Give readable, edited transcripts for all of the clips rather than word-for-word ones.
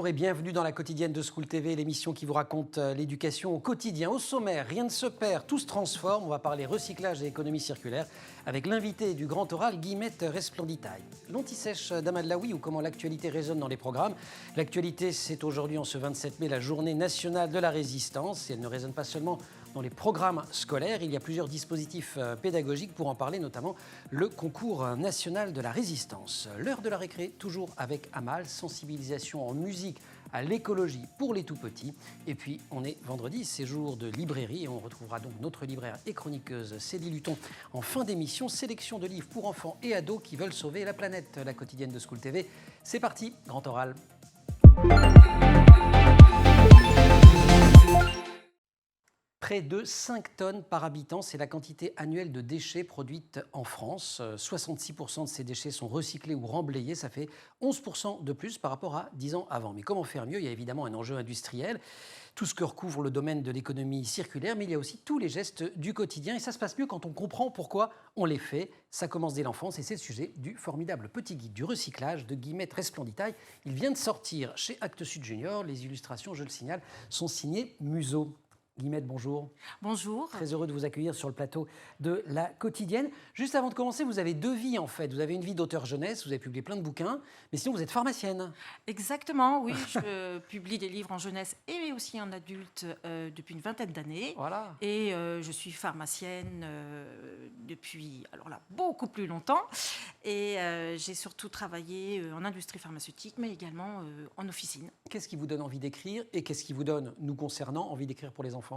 Bonjour et bienvenue dans la quotidienne de School TV, l'émission qui vous raconte l'éducation au quotidien. Au sommaire, rien ne se perd, tout se transforme. On va parler recyclage et économie circulaire avec l'invité du grand oral, Guillemette Resplenditaille. L'anti-sèche d'Amadlaoui ou comment l'actualité résonne dans les programmes. L'actualité, c'est aujourd'hui, en ce 27 mai, la journée nationale de la résistance. Et elle ne résonne pas seulement dans les programmes scolaires. Il y a plusieurs dispositifs pédagogiques pour en parler, notamment le concours national de la résistance. L'heure de la récré, toujours avec Amal, sensibilisation en musique à l'écologie pour les tout-petits. Et puis, on est vendredi, c'est jour de librairie et on retrouvera donc notre libraire et chroniqueuse Céline Luton en fin d'émission. Sélection de livres pour enfants et ados qui veulent sauver la planète. La quotidienne de School TV, c'est parti, grand oral. Près de 5 tonnes par habitant, c'est la quantité annuelle de déchets produites en France. 66% de ces déchets sont recyclés ou remblayés. Ça fait 11% de plus par rapport à 10 ans avant. Mais comment faire mieux? Il y a évidemment un enjeu industriel, tout ce que recouvre le domaine de l'économie circulaire, mais il y a aussi tous les gestes du quotidien. Et ça se passe mieux quand on comprend pourquoi on les fait. Ça commence dès l'enfance et c'est le sujet du formidable petit guide du recyclage de Guillemette Resplenditaille. Il vient de sortir chez Actes Sud Junior. Les illustrations, je le signale, sont signées Museau. Guillemette, bonjour. Bonjour. Très heureux de vous accueillir sur le plateau de la quotidienne. Juste avant de commencer, vous avez deux vies en fait. Vous avez une vie d'auteur jeunesse, vous avez publié plein de bouquins, mais sinon vous êtes pharmacienne. Exactement, oui. Je publie des livres en jeunesse et aussi en adulte depuis une vingtaine d'années. Voilà. Et je suis pharmacienne depuis, alors là, beaucoup plus longtemps. Et j'ai surtout travaillé en industrie pharmaceutique, mais également en officine. Qu'est-ce qui vous donne envie d'écrire et qu'est-ce qui vous donne, nous concernant, envie d'écrire pour les enfants ?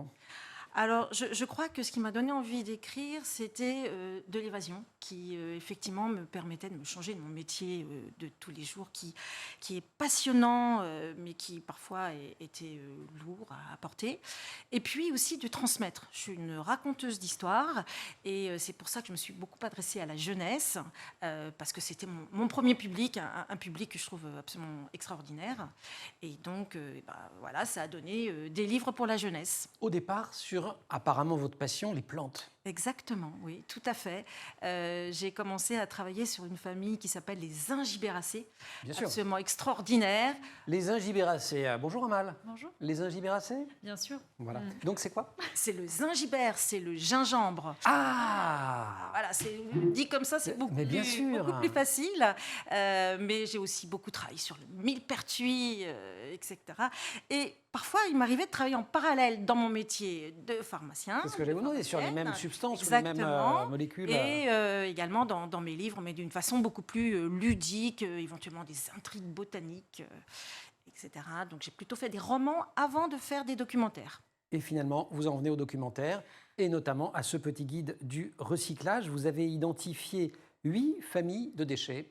Alors, je crois que ce qui m'a donné envie d'écrire, c'était de l'évasion, qui effectivement me permettait de me changer de mon métier de tous les jours, qui est passionnant, mais qui parfois était lourd à porter. Et puis aussi de transmettre. Je suis une raconteuse d'histoire, et c'est pour ça que je me suis beaucoup adressée à la jeunesse, parce que c'était mon premier public, un public que je trouve absolument extraordinaire. Et donc, voilà, ça a donné des livres pour la jeunesse. Au départ, sur apparemment votre passion, les plantes. Exactement, oui, tout à fait. J'ai commencé à travailler sur une famille qui s'appelle les Ingibéracées. Bien sûr. Absolument extraordinaire. Les Ingibéracées. Bonjour Amal. Bonjour. Les Ingibéracées. Bien sûr. Voilà. Donc c'est quoi? C'est le zingibère, c'est le gingembre. Ah. Voilà, c'est dit comme ça, c'est beaucoup, bien sûr. beaucoup plus facile. Mais j'ai aussi beaucoup travaillé sur le millepertuis, etc. Et parfois, il m'arrivait de travailler en parallèle dans mon métier de pharmacien. C'est ce que j'allais vous demander, sur les mêmes substances, exactement, ou les mêmes molécules. Et également dans mes livres, mais d'une façon beaucoup plus ludique, éventuellement des intrigues botaniques, etc. Donc j'ai plutôt fait des romans avant de faire des documentaires. Et finalement, vous en venez au documentaire, et notamment à ce petit guide du recyclage. Vous avez identifié 8 familles de déchets.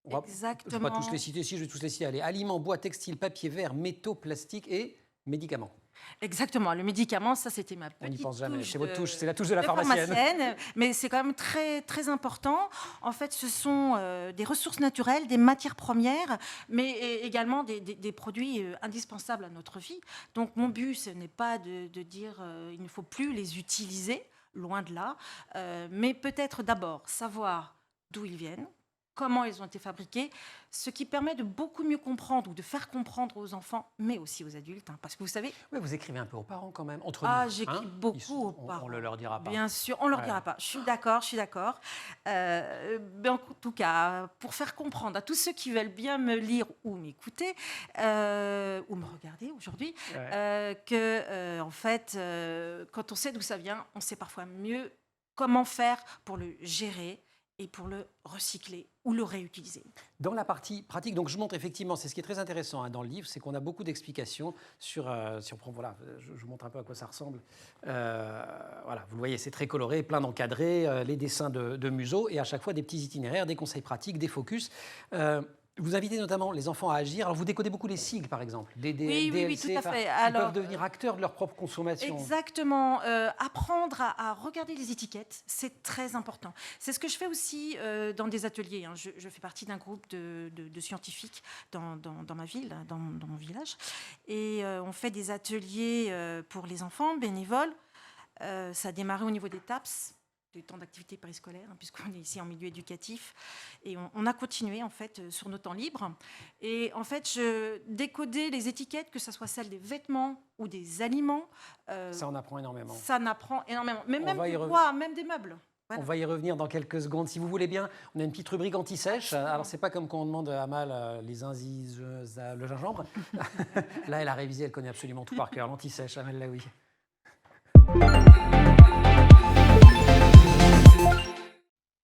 Exactement. Je ne vais pas tous les citer ici, je vais tous les citer. Allez, aliments, bois, textiles, papier, verre, métaux, plastiques et médicaments. Exactement, le médicament, ça c'était ma petite touche. On n'y pense jamais, touche c'est votre touche, c'est la touche de la pharmacienne. Mais c'est quand même très, très important. En fait, ce sont des ressources naturelles, des matières premières, mais également des produits indispensables à notre vie. Donc mon but, ce n'est pas de dire il ne faut plus les utiliser, loin de là, mais peut-être d'abord savoir d'où ils viennent, comment ils ont été fabriqués, ce qui permet de beaucoup mieux comprendre ou de faire comprendre aux enfants, mais aussi aux adultes. Parce que vous savez... Oui, vous écrivez un peu aux parents quand même, entre nous. J'écris beaucoup aux parents. On ne leur dira pas. Bien sûr, on ne leur dira pas. Je suis d'accord. Mais en tout cas, pour faire comprendre à tous ceux qui veulent bien me lire ou m'écouter, ou me regarder aujourd'hui, que, en fait, quand on sait d'où ça vient, on sait parfois mieux comment faire pour le gérer et pour le recycler ou le réutiliser. Dans la partie pratique, donc je montre effectivement, c'est ce qui est très intéressant dans le livre, c'est qu'on a beaucoup d'explications sur voilà, je vous montre un peu à quoi ça ressemble. Voilà, vous le voyez, c'est très coloré, plein d'encadrés, les dessins de Museau et à chaque fois des petits itinéraires, des conseils pratiques, des focus. Vous invitez notamment les enfants à agir. Alors, vous décodez beaucoup les sigles, par exemple. Oui, tout à fait. Ils peuvent devenir acteurs de leur propre consommation. Exactement. Apprendre à regarder les étiquettes, c'est très important. C'est ce que je fais aussi dans des ateliers. Je fais partie d'un groupe de scientifiques dans ma ville, dans mon village. Et on fait des ateliers pour les enfants bénévoles. Ça a démarré au niveau des TAPS. des temps d'activité périscolaire, puisqu'on est ici en milieu éducatif. Et on a continué, en fait, sur nos temps libres. Et en fait, je décodais les étiquettes, que ce soit celles des vêtements ou des aliments. Ça en apprend énormément. Ça en apprend énormément. Mais On même va y du revenir. bois, même des meubles. On Voilà. va y revenir dans quelques secondes. Si vous voulez bien, on a une petite rubrique anti-sèche. Alors, c'est pas comme quand on demande à Amal les inzis, le gingembre. Là, elle a révisé, elle connaît absolument tout par cœur. L'anti-sèche, Amal Laoui.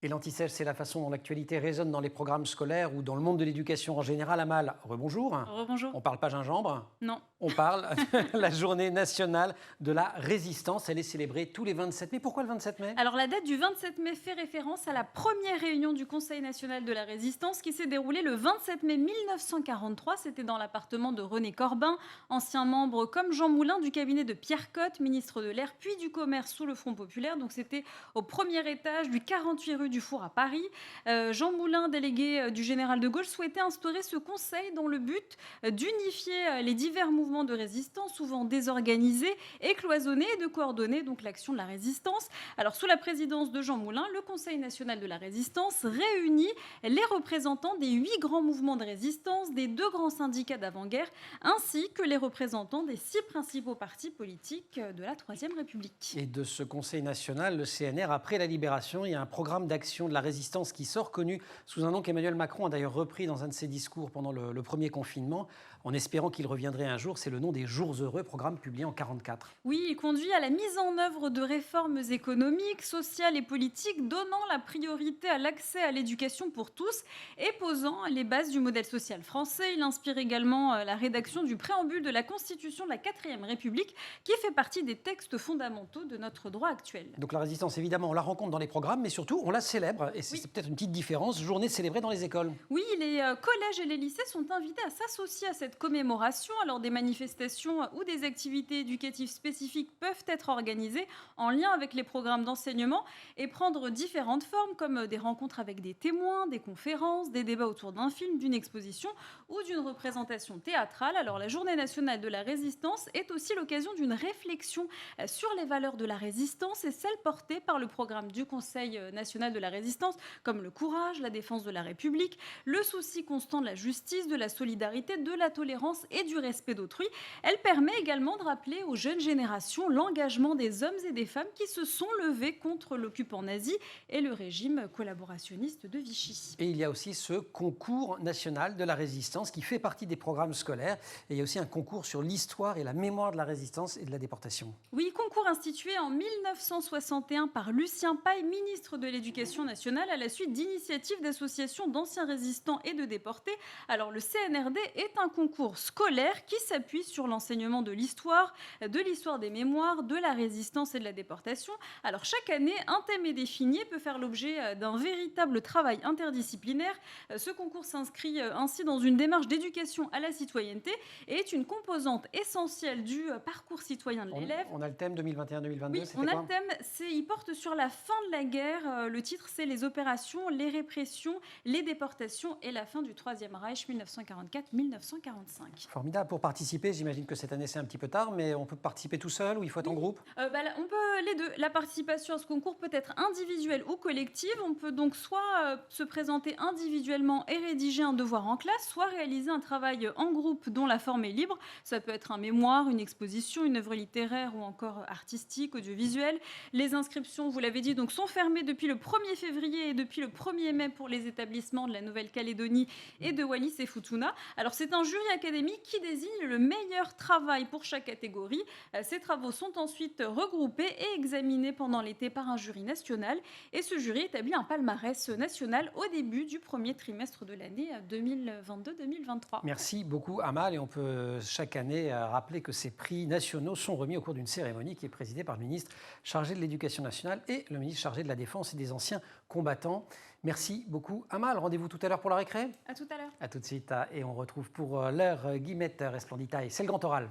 Et l'anti-sèche, c'est la façon dont l'actualité résonne dans les programmes scolaires ou dans le monde de l'éducation en général. Amal, rebonjour. Rebonjour. On parle pas gingembre. Non. On parle de la journée nationale de la résistance. Elle est célébrée tous les 27 mai. Pourquoi le 27 mai? Alors la date du 27 mai fait référence à la première réunion du Conseil national de la résistance qui s'est déroulée le 27 mai 1943. C'était dans l'appartement de René Corbin, ancien membre comme Jean Moulin du cabinet de Pierre Cotte, ministre de l'Air, puis du Commerce sous le Front populaire. Donc c'était au premier étage du 48 rue du Four à Paris. Jean Moulin, délégué du général de Gaulle, souhaitait instaurer ce conseil dont le but d'unifier les divers mouvements de résistance, souvent désorganisés et cloisonnés, et de coordonner donc l'action de la résistance. Alors, sous la présidence de Jean Moulin, le Conseil national de la résistance réunit les représentants des 8 grands mouvements de résistance, des 2 grands syndicats d'avant-guerre, ainsi que les représentants des 6 principaux partis politiques de la Troisième République. Et de ce Conseil national, le CNR, après la libération, il y a un programme d'action de la résistance qui sort, connu sous un nom qu'Emmanuel Macron a d'ailleurs repris dans un de ses discours pendant le premier confinement, en espérant qu'il reviendrait un jour. C'est le nom des Jours heureux, programme publié en 1944. Oui, il conduit à la mise en œuvre de réformes économiques, sociales et politiques, donnant la priorité à l'accès à l'éducation pour tous et posant les bases du modèle social français. Il inspire également la rédaction du préambule de la Constitution de la 4e République, qui fait partie des textes fondamentaux de notre droit actuel. Donc la résistance, évidemment, on la rencontre dans les programmes, mais surtout, on la célèbre. Et c'est peut-être une petite différence, journée célébrée dans les écoles. Oui, les collèges et les lycées sont invités à s'associer à cette commémoration. Alors des manifestations ou des activités éducatives spécifiques peuvent être organisées en lien avec les programmes d'enseignement et prendre différentes formes, comme des rencontres avec des témoins, des conférences, des débats autour d'un film, d'une exposition ou d'une représentation théâtrale. Alors la Journée nationale de la résistance est aussi l'occasion d'une réflexion sur les valeurs de la résistance et celles portées par le programme du Conseil national de la résistance, comme le courage, la défense de la République, le souci constant de la justice, de la solidarité, de la tolérance et du respect d'autrui. Elle permet également de rappeler aux jeunes générations l'engagement des hommes et des femmes qui se sont levés contre l'occupant nazi et le régime collaborationniste de Vichy. Et il y a aussi ce concours national de la résistance qui fait partie des programmes scolaires. Et il y a aussi un concours sur l'histoire et la mémoire de la résistance et de la déportation. Oui, concours institué en 1961 par Lucien Paille, ministre de l'Éducation nationale, à la suite d'initiatives d'associations d'anciens résistants et de déportés. Alors le CNRD est un concours scolaire qui s'appuie sur l'enseignement de l'histoire des mémoires, de la résistance et de la déportation. Alors chaque année, un thème est défini et peut faire l'objet d'un véritable travail interdisciplinaire. Ce concours s'inscrit ainsi dans une démarche d'éducation à la citoyenneté et est une composante essentielle du parcours citoyen de l'élève. On a le thème 2021-2022, Oui, on a le thème, il porte sur la fin de la guerre. Le titre, c'est les opérations, les répressions, les déportations et la fin du Troisième Reich 1944-1945. Formidable. Pour participer, j'imagine que cette année c'est un petit peu tard, mais on peut participer tout seul ou il faut être en groupe? On peut les deux. La participation à ce concours peut être individuelle ou collective. On peut donc soit se présenter individuellement et rédiger un devoir en classe, soit réaliser un travail en groupe dont la forme est libre. Ça peut être un mémoire, une exposition, une œuvre littéraire ou encore artistique, audiovisuelle. Les inscriptions, vous l'avez dit, donc, sont fermées depuis le 1er février et depuis le 1er mai pour les établissements de la Nouvelle-Calédonie et de Wallis et Futuna. Alors c'est un jury académique qui désigne le meilleur travail pour chaque catégorie. Ces travaux sont ensuite regroupés et examinés pendant l'été par un jury national. Et ce jury établit un palmarès national au début du premier trimestre de l'année 2022-2023. Merci beaucoup Amal, et on peut chaque année rappeler que ces prix nationaux sont remis au cours d'une cérémonie qui est présidée par le ministre chargé de l'Éducation nationale et le ministre chargé de la Défense et des anciens combattants. Merci beaucoup Amal. Rendez-vous tout à l'heure pour la récré. À tout à l'heure. À tout de suite. Et on retrouve pour l'heure Guillemette Resplenditaille. C'est le grand oral.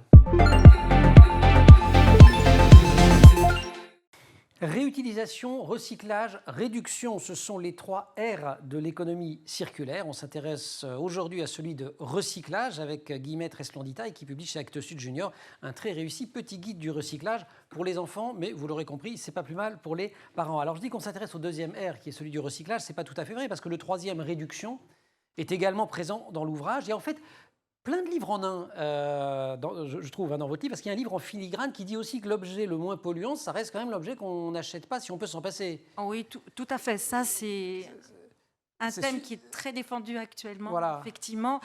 Réutilisation, recyclage, réduction, ce sont les 3 R de l'économie circulaire. On s'intéresse aujourd'hui à celui de recyclage avec Guillemette Resplenditaille qui publie chez Actes Sud Junior un très réussi petit guide du recyclage pour les enfants, mais vous l'aurez compris, c'est pas plus mal pour les parents. Alors je dis qu'on s'intéresse au deuxième R qui est celui du recyclage, c'est pas tout à fait vrai parce que le troisième, réduction, est également présent dans l'ouvrage. Et en fait, plein de livres en un, je trouve, dans votre livre, parce qu'il y a un livre en filigrane qui dit aussi que l'objet le moins polluant, ça reste quand même l'objet qu'on n'achète pas si on peut s'en passer. Oui, tout à fait. Ça, c'est un thème qui est très défendu actuellement, voilà. Effectivement,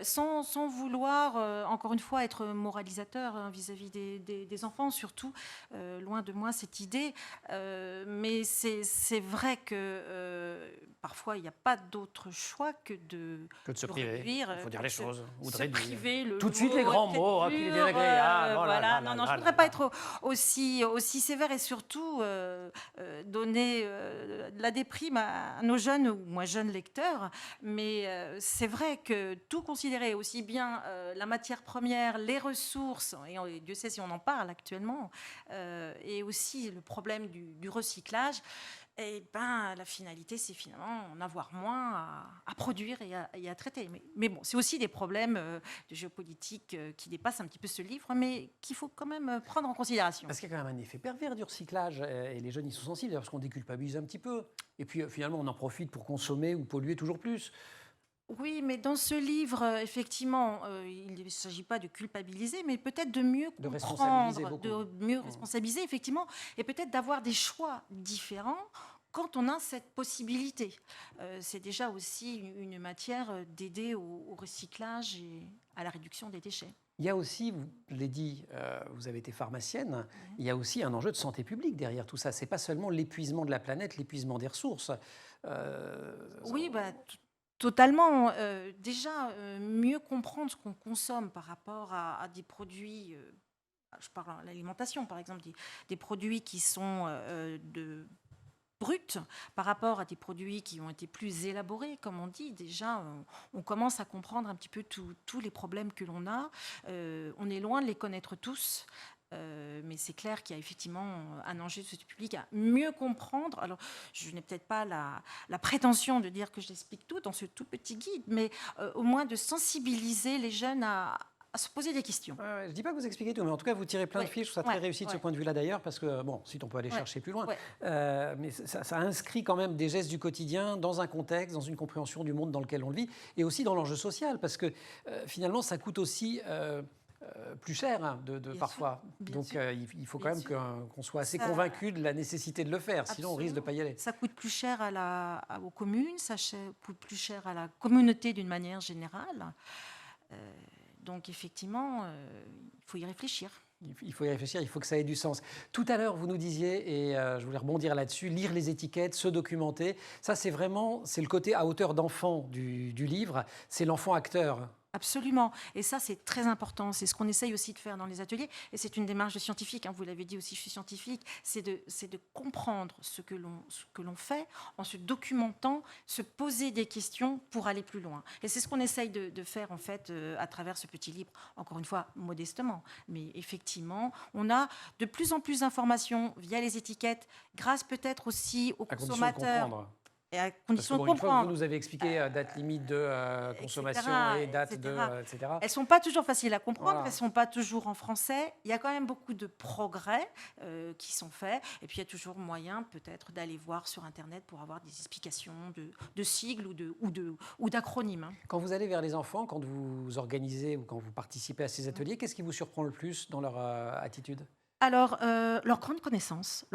sans vouloir, encore une fois, être moralisateur vis-à-vis des enfants, surtout, loin de moi cette idée. Mais c'est vrai que parfois, il n'y a pas d'autre choix que de se priver. Réduire, il faut dire les choses. Ou de se priver, tout de suite les grands mots, qu'il est désagréable. Voilà, non, je ne voudrais pas être aussi sévère et surtout donner de la déprime à nos jeunes ou moins jeunes lecteurs. Mais c'est vrai que tout considérer, aussi bien la matière première, les ressources, et Dieu sait si on en parle actuellement, et aussi le problème du recyclage, et la finalité, c'est finalement en avoir moins à produire et à traiter. Mais bon, c'est aussi des problèmes de géopolitique qui dépassent un petit peu ce livre, mais qu'il faut quand même prendre en considération. Parce qu'il y a quand même un effet pervers du recyclage, et les jeunes y sont sensibles, parce qu'on déculpabilise un petit peu. Et puis finalement, on en profite pour consommer ou polluer toujours plus. Oui, mais dans ce livre, effectivement, il ne s'agit pas de culpabiliser, mais peut-être de mieux comprendre, de mieux responsabiliser, effectivement, et peut-être d'avoir des choix différents quand on a cette possibilité. C'est déjà aussi une matière d'aider au recyclage et à la réduction des déchets. Il y a aussi, je l'ai dit, vous avez été pharmacienne, il y a aussi un enjeu de santé publique derrière tout ça. Ce n'est pas seulement l'épuisement de la planète, l'épuisement des ressources. Oui, totalement. Déjà, mieux comprendre ce qu'on consomme par rapport à des produits, je parle de l'alimentation par exemple, des produits qui sont bruts par rapport à des produits qui ont été plus élaborés, comme on dit. Déjà, on commence à comprendre un petit peu tous les problèmes que l'on a. On est loin de les connaître tous. Mais c'est clair qu'il y a effectivement un enjeu de ce public à mieux comprendre. Alors, je n'ai peut-être pas la prétention de dire que j'explique tout dans ce tout petit guide, mais au moins de sensibiliser les jeunes à se poser des questions. Je ne dis pas que vous expliquez tout, mais en tout cas, vous tirez plein de fiches. Je trouve ça très réussi de ce point de vue-là d'ailleurs, parce que, bon, si on peut aller chercher plus loin, mais ça inscrit quand même des gestes du quotidien dans un contexte, dans une compréhension du monde dans lequel on le vit, et aussi dans l'enjeu social, parce que finalement, ça coûte aussi plus cher parfois. Donc il faut quand même qu'on soit assez convaincu de la nécessité de le faire, sinon on risque de ne pas y aller. Ça coûte plus cher aux communes, ça coûte plus cher à la communauté d'une manière générale. Donc effectivement, il faut y réfléchir. Il faut y réfléchir, il faut que ça ait du sens. Tout à l'heure, vous nous disiez, et je voulais rebondir là-dessus, lire les étiquettes, se documenter. Ça, c'est le côté à hauteur d'enfant du livre. C'est l'enfant acteur. Absolument. Et ça, c'est très important. C'est ce qu'on essaye aussi de faire dans les ateliers. Et c'est une démarche de scientifique. Vous l'avez dit aussi, je suis scientifique. C'est de comprendre ce que l'on fait en se documentant, se poser des questions pour aller plus loin. Et c'est ce qu'on essaye de faire, en fait, à travers ce petit livre. Encore une fois, modestement. Mais effectivement, on a de plus en plus d'informations via les étiquettes, grâce peut-être aussi aux consommateurs. Et à condition de comprendre. Une fois que vous nous avez expliqué date limite de consommation et date etc. Elles ne sont pas toujours faciles à comprendre, elles ne sont pas toujours en français. Il y a quand même beaucoup de progrès qui sont faits. Et puis il y a toujours moyen peut-être d'aller voir sur Internet pour avoir des explications de sigles ou d'acronymes. Quand vous allez vers les enfants, quand vous organisez ou quand vous participez à ces ateliers, qu'est-ce qui vous surprend le plus dans leur attitude ? Alors, leur grande connaissance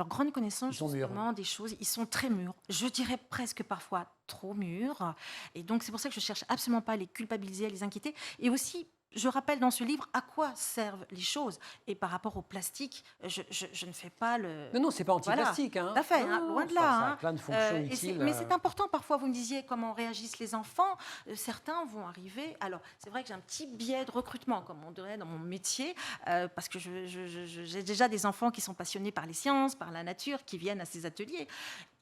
justement des choses, ils sont très mûrs. Je dirais presque parfois trop mûrs. Et donc, c'est pour ça que je cherche absolument pas à les culpabiliser, à les inquiéter. Et aussi, je rappelle dans ce livre à quoi servent les choses. Et par rapport au plastique, je ne fais pas le... Non, c'est pas anti-plastique. Voilà. Tout à fait, loin de là. Ça a plein de fonctions utiles. Mais c'est important, parfois, vous me disiez comment réagissent les enfants. Certains vont arriver... Alors, c'est vrai que j'ai un petit biais de recrutement, comme on dirait dans mon métier, parce que j'ai déjà des enfants qui sont passionnés par les sciences, par la nature, qui viennent à ces ateliers.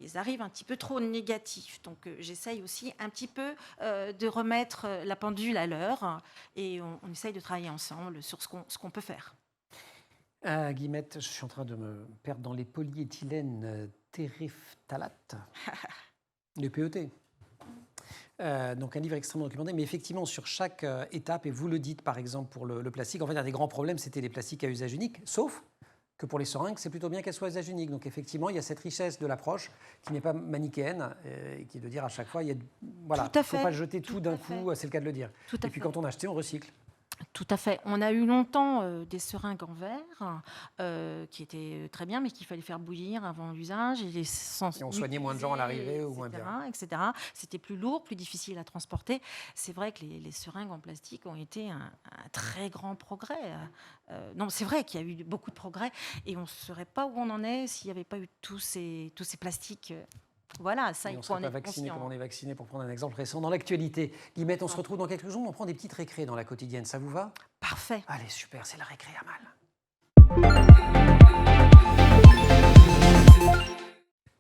Ils arrivent un petit peu trop négatifs. Donc, j'essaye aussi un petit peu de remettre la pendule à l'heure. Et on essaye de travailler ensemble sur ce qu'on peut faire. Guillemette, je suis en train de me perdre dans les polyéthylènes téréphthalates, le PET. Donc un livre extrêmement documenté, mais effectivement sur chaque étape, et vous le dites par exemple pour le plastique, en fait un des grands problèmes c'était les plastiques à usage unique, sauf que pour les seringues c'est plutôt bien qu'elles soient à usage unique. Donc effectivement il y a cette richesse de l'approche qui n'est pas manichéenne, et qui est de dire à chaque fois, il ne faut pas jeter tout d'un coup, c'est le cas de le dire. Et puis quand on a acheté, on recycle. Tout à fait. On a eu longtemps des seringues en verre qui étaient très bien, mais qu'il fallait faire bouillir avant l'usage. Et on soignait moins de gens à l'arrivée ou moins bien. Etc. C'était plus lourd, plus difficile à transporter. C'est vrai que les seringues en plastique ont été un très grand progrès. Non, c'est vrai qu'il y a eu beaucoup de progrès et on ne saurait pas où on en est s'il n'y avait pas eu tous ces plastiques. Voilà, ça, il faut en être vacciné comme on est vacciné, pour prendre un exemple récent dans l'actualité. Guillemette, on se retrouve dans quelques jours, on prend des petites récrés dans la quotidienne, ça vous va? Parfait. Allez, super, c'est la récré à mal.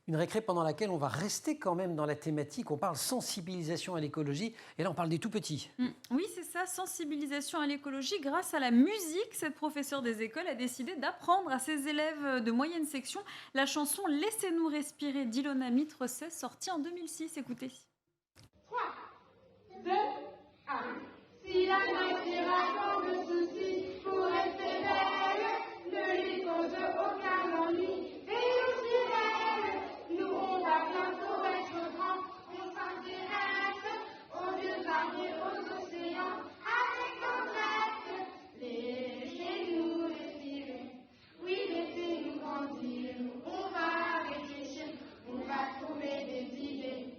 Une récré pendant laquelle on va rester quand même dans la thématique, on parle sensibilisation à l'écologie, et là on parle des tout petits. Oui, c'est ça, sensibilisation à l'écologie. Grâce à la musique, cette professeure des écoles a décidé d'apprendre à ses élèves de moyenne section la chanson Laissez-nous respirer d'Ilona Mitrocet, sortie en 2006. Écoutez. 3, 2, 1. Si la nature a tant de soucis pour rester belle, ne lui cause aucun ennui. Et nous, sirènes, nous on va bientôt être grands. On s'intéresse aux dieux variés, aux océans, avec tendresse. Laissez-nous respirer, oui, laissez-nous grandir. On va réfléchir, on va trouver des idées.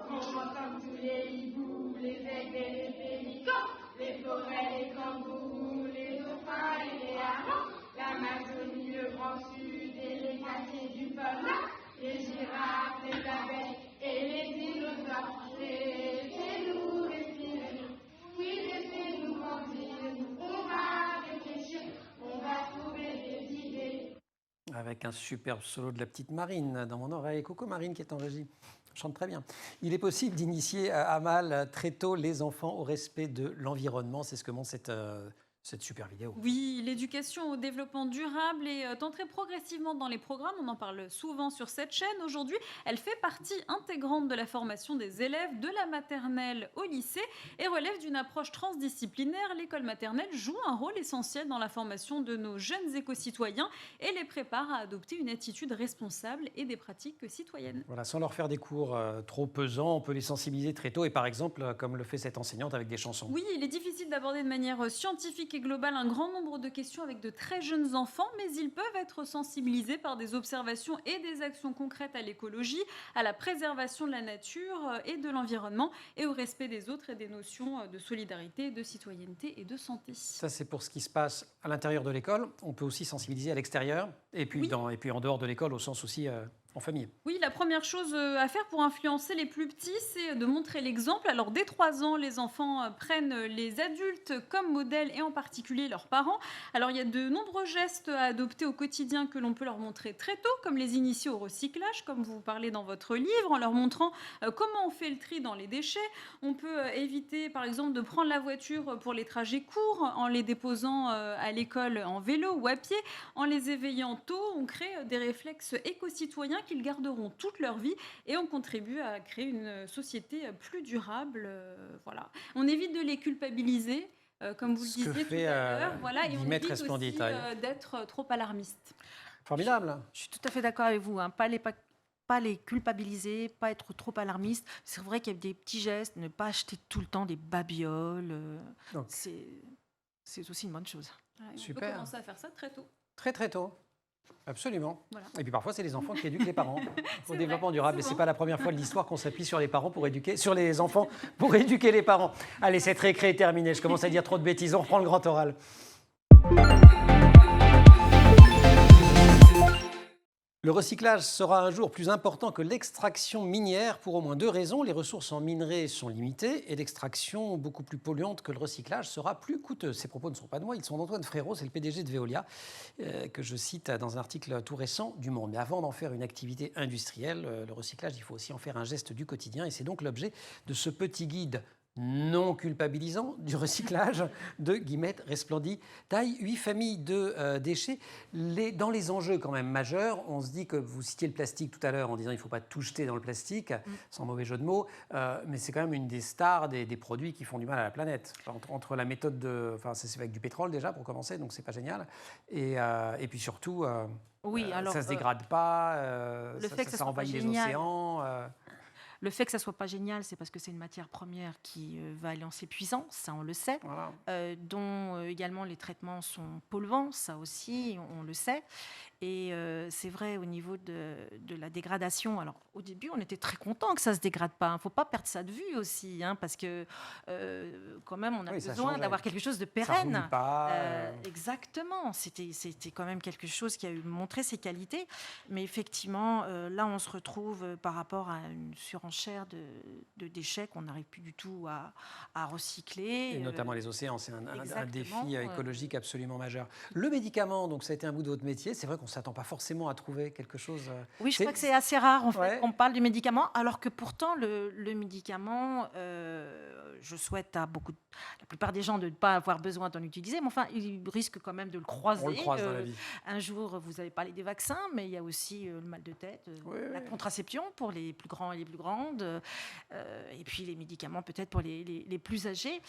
On entend tous les hiboux, les aigles et les pélicans, les forêts, les kangourous, les dauphins et les harengs, l'Amazonie, le Grand Sud et les glaciers du pôle Nord, les girafes, les abeilles et les dinosaures. Laissez-nous respirer, oui, laissez-nous grandir, on va réfléchir, on va trouver des idées. Avec un superbe solo de la petite Marine dans mon oreille, Coco Marine qui est en régie. Chante très bien. Il est possible d'initier à mal très tôt les enfants au respect de l'environnement. C'est ce que montre cette super vidéo. Oui, l'éducation au développement durable est entrée progressivement dans les programmes. On en parle souvent sur cette chaîne. Aujourd'hui, elle fait partie intégrante de la formation des élèves de la maternelle au lycée et relève d'une approche transdisciplinaire. L'école maternelle joue un rôle essentiel dans la formation de nos jeunes éco-citoyens et les prépare à adopter une attitude responsable et des pratiques citoyennes. Voilà, sans leur faire des cours trop pesants, on peut les sensibiliser très tôt et par exemple, comme le fait cette enseignante avec des chansons. Oui, il est difficile d'aborder de manière scientifique et globale un grand nombre de questions avec de très jeunes enfants, mais ils peuvent être sensibilisés par des observations et des actions concrètes à l'écologie, à la préservation de la nature et de l'environnement et au respect des autres et des notions de solidarité, de citoyenneté et de santé. Ça, c'est pour ce qui se passe à l'intérieur de l'école. On peut aussi sensibiliser à l'extérieur et puis, Oui. et puis en dehors de l'école, au sens aussi en famille. Oui, la première chose à faire pour influencer les plus petits, c'est de montrer l'exemple. Alors, dès 3 ans, les enfants prennent les adultes comme modèle et en particulier leurs parents. Alors, il y a de nombreux gestes à adopter au quotidien que l'on peut leur montrer très tôt, comme les initier au recyclage, comme vous parlez dans votre livre, en leur montrant comment on fait le tri dans les déchets. On peut éviter, par exemple, de prendre la voiture pour les trajets courts en les déposant à l'école en vélo ou à pied. En les éveillant tôt, on crée des réflexes éco-citoyens qu'ils garderont toute leur vie et on contribue à créer une société plus durable. Voilà. On évite de les culpabiliser, comme vous le disiez tout à l'heure, voilà, et on évite aussi d'être trop alarmiste. Formidable. Je suis tout à fait d'accord avec vous, hein. Pas les culpabiliser, pas être trop alarmiste. C'est vrai qu'il y a des petits gestes, ne pas acheter tout le temps des babioles. C'est aussi une bonne chose. Ouais, on Super. peut commencer à faire ça très tôt. Très très tôt. Absolument. Voilà. Et puis parfois, c'est les enfants qui éduquent les parents au développement vrai, durable. Et souvent. c'est pas la première fois de l'histoire qu'on s'appuie sur les parents sur les enfants pour éduquer les parents. Allez, cette récré est terminée. Je commence à dire trop de bêtises. On reprend le grand oral. Le recyclage sera un jour plus important que l'extraction minière pour au moins 2 raisons. Les ressources en minerais sont limitées et l'extraction, beaucoup plus polluante que le recyclage, sera plus coûteuse. Ces propos ne sont pas de moi, ils sont d'Antoine Frérot, c'est le PDG de Veolia, que je cite dans un article tout récent du Monde. Mais avant d'en faire une activité industrielle, le recyclage, il faut aussi en faire un geste du quotidien. Et c'est donc l'objet de ce petit guide non culpabilisant du recyclage de Guillemette Resplendit taille 8 familles de déchets. Dans les enjeux quand même majeurs, on se dit que vous citiez le plastique tout à l'heure en disant qu'il ne faut pas tout jeter dans le plastique, sans mauvais jeu de mots, mais c'est quand même une des stars des produits qui font du mal à la planète. Entre la méthode enfin c'est avec du pétrole déjà pour commencer, donc c'est pas génial, et puis surtout, Oui, alors, ça se dégrade pas, le fait que ça ça soit envahit pas les génial. océans. Le fait que ça soit pas génial, c'est parce que c'est une matière première qui va aller en s'épuisant, ça on le sait, Voilà. dont également les traitements sont polluants, ça aussi on le sait. Et c'est vrai au niveau de la dégradation. Alors au début, on était très content que ça se dégrade pas. Il ne faut pas perdre ça de vue aussi, hein, parce que quand même on a Oui, ça besoin changeait. d'avoir quelque chose de Ça pérenne. rouille pas. Exactement, c'était quand même quelque chose qui a montré ses qualités. Mais effectivement, là, on se retrouve par rapport à une surenchère de déchets qu'on n'arrive plus du tout à recycler. Et notamment les océans, c'est un exactement, défi écologique absolument majeur. Le médicament, donc ça a été un bout de votre métier. C'est vrai qu'on ne s'attend pas forcément à trouver quelque chose. Oui, je crois que c'est assez rare en fait Ouais. qu'on parle du médicament, alors que pourtant le médicament, je souhaite à la plupart des gens de ne pas avoir besoin d'en utiliser, mais enfin, ils risquent quand même de le croiser. On le croise dans la vie. Un jour, vous avez parlé des vaccins, mais il y a aussi le mal de tête, la contraception pour les plus grands et les plus grandes, et puis les médicaments peut-être pour les plus âgés.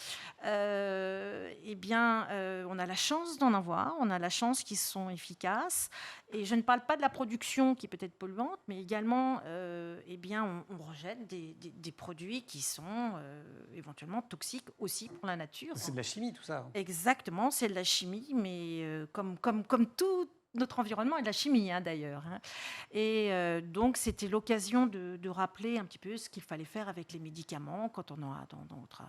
Eh bien, on a la chance d'en avoir, on a la chance qu'ils sont efficaces. Et je ne parle pas de la production qui peut être polluante, mais également, eh bien, on rejette des produits qui sont éventuellement toxiques aussi pour la nature. C'est de la chimie, tout ça. Exactement, c'est de la chimie, mais comme tout notre environnement est de la chimie, hein, d'ailleurs. Hein. Et donc, c'était l'occasion de rappeler un petit peu ce qu'il fallait faire avec les médicaments quand on en a dans notre...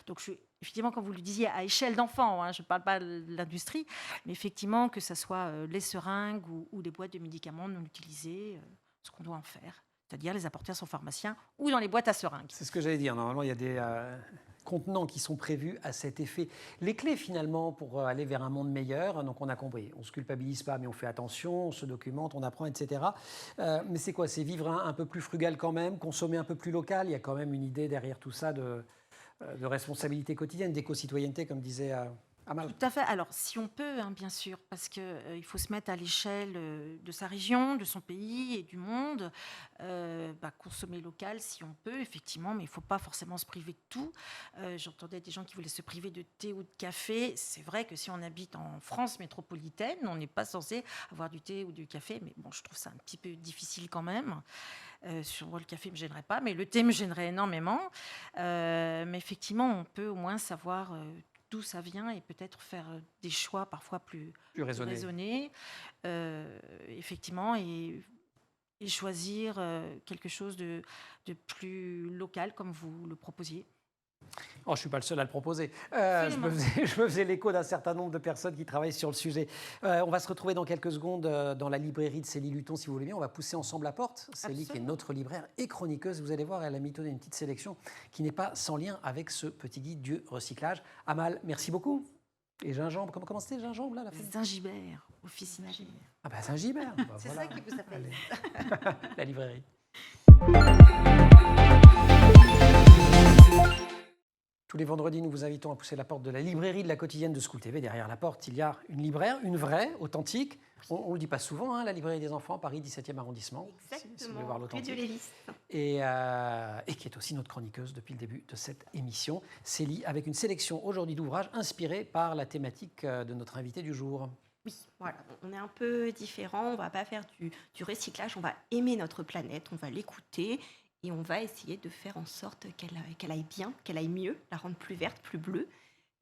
Donc, effectivement, comme vous le disiez, à échelle d'enfant, hein, je ne parle pas de l'industrie, mais effectivement, que ce soit les seringues ou les boîtes de médicaments non utilisées, ce qu'on doit en faire, c'est-à-dire les apporter à son pharmacien ou dans les boîtes à seringues. C'est ce que j'allais dire. Normalement, il y a des contenants qui sont prévus à cet effet. Les clés, finalement, pour aller vers un monde meilleur, donc on a compris, on ne se culpabilise pas, mais on fait attention, on se documente, on apprend, etc. Mais c'est quoi? C'est vivre un peu plus frugal quand même, consommer un peu plus local. Il y a quand même une idée derrière tout ça de responsabilité quotidienne, d'éco-citoyenneté, comme disait Amal. Tout à fait. Alors, si on peut, hein, bien sûr, parce qu'il faut se mettre à l'échelle de sa région, de son pays et du monde, consommer local si on peut, effectivement, mais il ne faut pas forcément se priver de tout. J'entendais des gens qui voulaient se priver de thé ou de café. C'est vrai que si on habite en France métropolitaine, on n'est pas censé avoir du thé ou du café, mais bon, je trouve ça un petit peu difficile quand même. Sur le café ne me gênerait pas, mais le thé me gênerait énormément. Mais effectivement, on peut au moins savoir d'où ça vient et peut-être faire des choix parfois plus raisonnés, effectivement, et choisir quelque chose de plus local comme vous le proposiez. Oh, je ne suis pas le seul à le proposer. Je me faisais l'écho d'un certain nombre de personnes qui travaillent sur le sujet. On va se retrouver dans quelques secondes dans la librairie de Célie Luton, si vous voulez bien. On va pousser ensemble la porte. Célie, qui est notre libraire et chroniqueuse, vous allez voir, elle a mitonné une petite sélection qui n'est pas sans lien avec ce petit guide du recyclage. Amal, merci beaucoup. Et gingembre, comment c'était gingembre là, la fin? Zingibert, officinagère. Ah bah Zingibert. Bah, c'est voilà. ça qui vous appelle. La librairie. Tous les vendredis, nous vous invitons à pousser la porte de la librairie de la quotidienne de School TV. Derrière la porte, il y a une libraire, une vraie, authentique. On ne le dit pas souvent, hein, la librairie des enfants, Paris 17e arrondissement. Exactement, si vous voulez voir l'authentique. et Et qui est aussi notre chroniqueuse depuis le début de cette émission. Célie, avec une sélection aujourd'hui d'ouvrages inspirés par la thématique de notre invité du jour. Oui, voilà, on est un peu différent, on ne va pas faire du recyclage, on va aimer notre planète, on va l'écouter et on va essayer de faire en sorte qu'elle aille bien, qu'elle aille mieux, la rendre plus verte, plus bleue.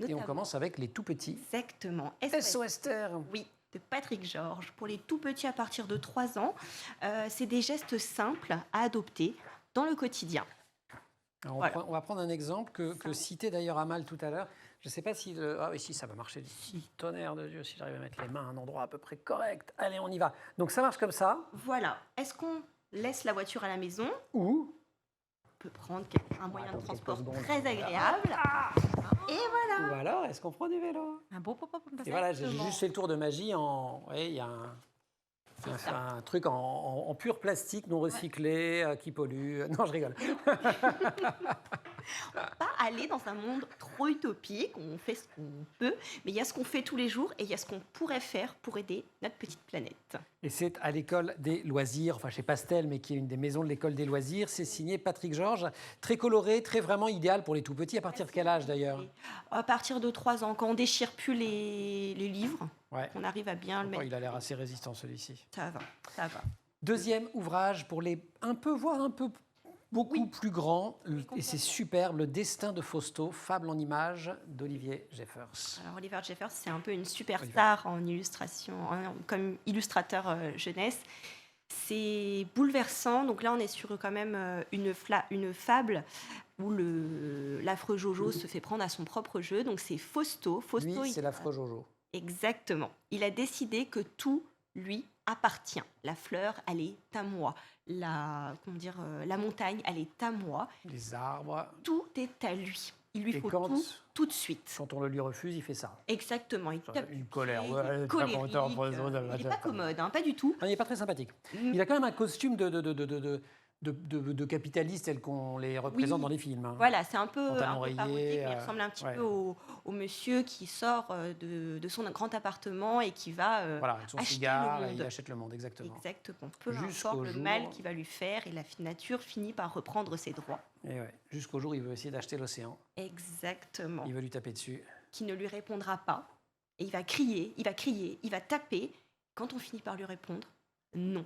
Et on commence avec les tout petits. Exactement. SOS Terre. Oui, de Patrick Georges. Pour les tout petits à partir de 3 ans, c'est des gestes simples à adopter dans le quotidien. Alors on va prendre un exemple que citait d'ailleurs Amal tout à l'heure. Je ne sais pas si... Ah oui, si, ça va marcher. Si, tonnerre de Dieu, si j'arrive à mettre les mains à un endroit à peu près correct. Allez, on y va. Donc ça marche comme ça. Voilà. Est-ce qu'on laisse la voiture à la maison? Ou on peut prendre un moyen de transport secondes. très agréable. Et voilà. Ou alors, est-ce qu'on prend du vélo? Un beau pop-up. Et voilà, j'ai juste fait le tour de magie en... Il y a un truc en pur plastique non recyclé qui pollue. Non, je rigole. Pas aller dans un monde trop utopique, on fait ce qu'on peut, mais il y a ce qu'on fait tous les jours et il y a ce qu'on pourrait faire pour aider notre petite planète. Et c'est à l'école des loisirs, enfin chez Pastel, mais qui est une des maisons de l'école des loisirs. C'est signé Patrick Georges, très coloré, très vraiment idéal pour les tout petits. À partir de quel âge d'ailleurs? À partir de 3 ans, quand on déchire plus les livres, Ouais. on arrive à bien le Oh, mettre. il a l'air assez résistant celui-ci. Ça va, ça va. Deuxième ouvrage pour les un peu, voire un peu beaucoup plus grands, et c'est super, Le destin de Fausto, fable en images d'Olivier Jeffers. Alors Oliver Jeffers, c'est un peu une superstar en illustration, comme illustrateur jeunesse. C'est bouleversant. Donc là, on est sur quand même une fable où l'affreux Jojo se fait prendre à son propre jeu. Donc c'est Fausto. Fausto, Lui, c'est l'affreux Jojo. Exactement. Il a décidé que tout lui appartient. La fleur, elle est à moi. La montagne, elle est à moi. Les arbres. Tout est à lui. Il lui Et faut quand- tout de suite. Quand on le lui refuse, il fait ça. Exactement. Il tape Une du colère. pied, Ouais, il est elle est pas colérique, contente, il n'est pas commode, hein, pas du tout. Ah, il n'est pas très sympathique. Mm. Il a quand même un costume de capitaliste tel qu'on les représente Oui. dans les films. Hein. Voilà, c'est un peu Pantalon rayé, parodique, mais il ressemble un petit ouais. peu au monsieur qui sort de son grand appartement et qui va Voilà, avec son acheter cigare, le il monde. achète le monde, exactement. Exactement. Peu Jusqu'au importe le jour- mal qu'il va lui faire et la nature finit par reprendre ses droits. Et ouais, jusqu'au jour où il veut essayer d'acheter l'océan. Exactement. Il veut lui taper dessus. Qui ne lui répondra pas. Et il va crier, il va taper. Quand on finit par lui répondre, non.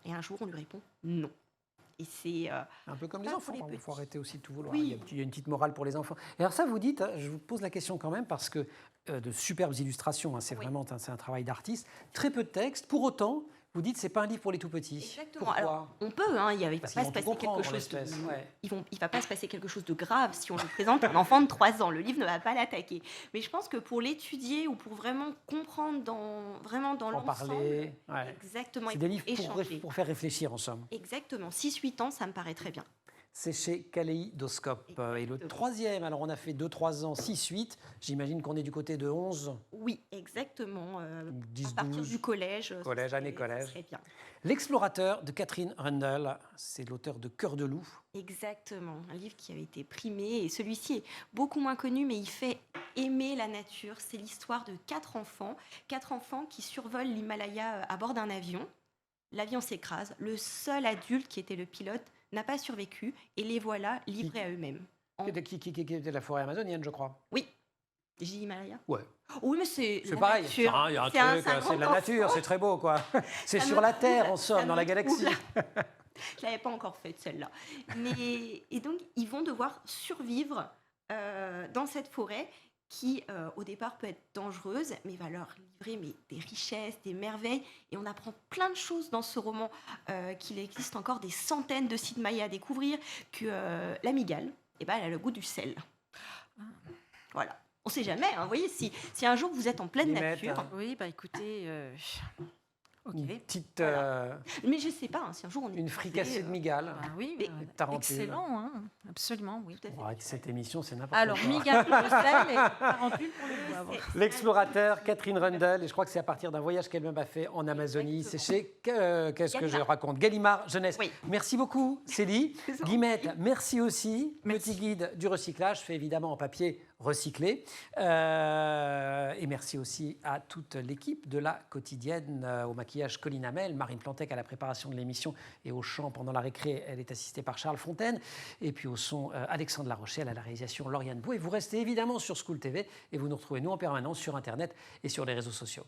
Et un jour, on lui répond non. Et c'est... Un peu comme les Pas enfants, pour les il faut petits. arrêter aussi de tout vouloir. Oui. Il y a une petite morale pour les enfants. Et alors ça, vous dites, je vous pose la question quand même, parce que de superbes illustrations, hein, c'est Oui. vraiment c'est un travail d'artiste, très peu de texte, pour autant, vous dites c'est pas un livre pour les tout-petits. Exactement. Pourquoi? Alors, on peut, hein, il va Parce pas qu'ils se vont tout passer quelque comprendre, chose l'espèce, de... ouais. Il va pas se passer quelque chose de grave si on lui présente un enfant de 3 ans. Le livre ne va pas l'attaquer. Mais je pense que pour l'étudier ou pour vraiment comprendre vraiment dans En l'ensemble... parler. Ouais. Exactement. C'est il des faut livres échanger. pour faire réfléchir, en somme. Exactement. 6-8 ans, ça me paraît très bien. C'est chez Kaléidoscope. Et le Exactement. troisième, alors on a fait 2-3 ans, 6-8. J'imagine qu'on est du côté de 11, Oui, exactement. 10, À partir 12. du collège. ce Collège, année serait- collège. ce serait bien. L'explorateur de Catherine Rundle, c'est l'auteur de Cœur de loup. Exactement. Un livre qui avait été primé. Et celui-ci est beaucoup moins connu, mais il fait aimer la nature. C'est l'histoire de 4 enfants. 4 enfants qui survolent l'Himalaya à bord d'un avion. L'avion s'écrase. Le seul adulte qui était le pilote n'a pas survécu. Et les voilà livrés à eux-mêmes. Qui était la forêt amazonienne, je crois. Oui. J'ai dit Himalaya. Ouais. Oui, mais c'est C'est la pareil. nature. Il y a un C'est truc, c'est c'est de la grand nature, enfant. c'est très beau, quoi. C'est Ça sur me la Terre, trouble, en somme, ça dans me la galaxie. trouble. Je l'avais pas encore faite celle-là. Et donc, ils vont devoir survivre dans cette forêt qui, au départ, peut être dangereuse, mais va leur livrer des richesses, des merveilles. Et on apprend plein de choses dans ce roman, qu'il existe encore des centaines de sites mayas à découvrir, que la migale, elle a le goût du sel. Voilà. On ne sait jamais, hein. Vous voyez, si un jour vous êtes en pleine Guillemette, nature, hein. Oui, bah écoutez, ok. Une petite, Voilà. mais je ne sais pas, hein, si un jour on est une fricassée de migale. Bah oui, Mais- tarentule. excellent, hein, absolument, oui. Tout à fait. Ouais, cette émission, c'est n'importe Alors, quoi. migalle pour le sel et tarentule pour le poivre. L'explorateur, Catherine Rundle, et je crois que c'est à partir d'un voyage qu'elle-même a fait en Amazonie. C'est chez, qu'est-ce que je Gallimard. raconte, Gallimard Jeunesse. Oui. Merci beaucoup, Célie. Je vous en Guillemette, merci aussi. Merci. Petit guide du recyclage, fait évidemment en papier recyclé. Et merci aussi à toute l'équipe de la quotidienne, au maquillage Colline Hamel, Marine Plantec à la préparation de l'émission et au chant pendant la récré, elle est assistée par Charles Fontaine. Et puis au son, Alexandre Larochelle, à la réalisation Lauriane Bou. Et vous restez évidemment sur School TV et vous nous retrouvez nous en permanence sur Internet et sur les réseaux sociaux.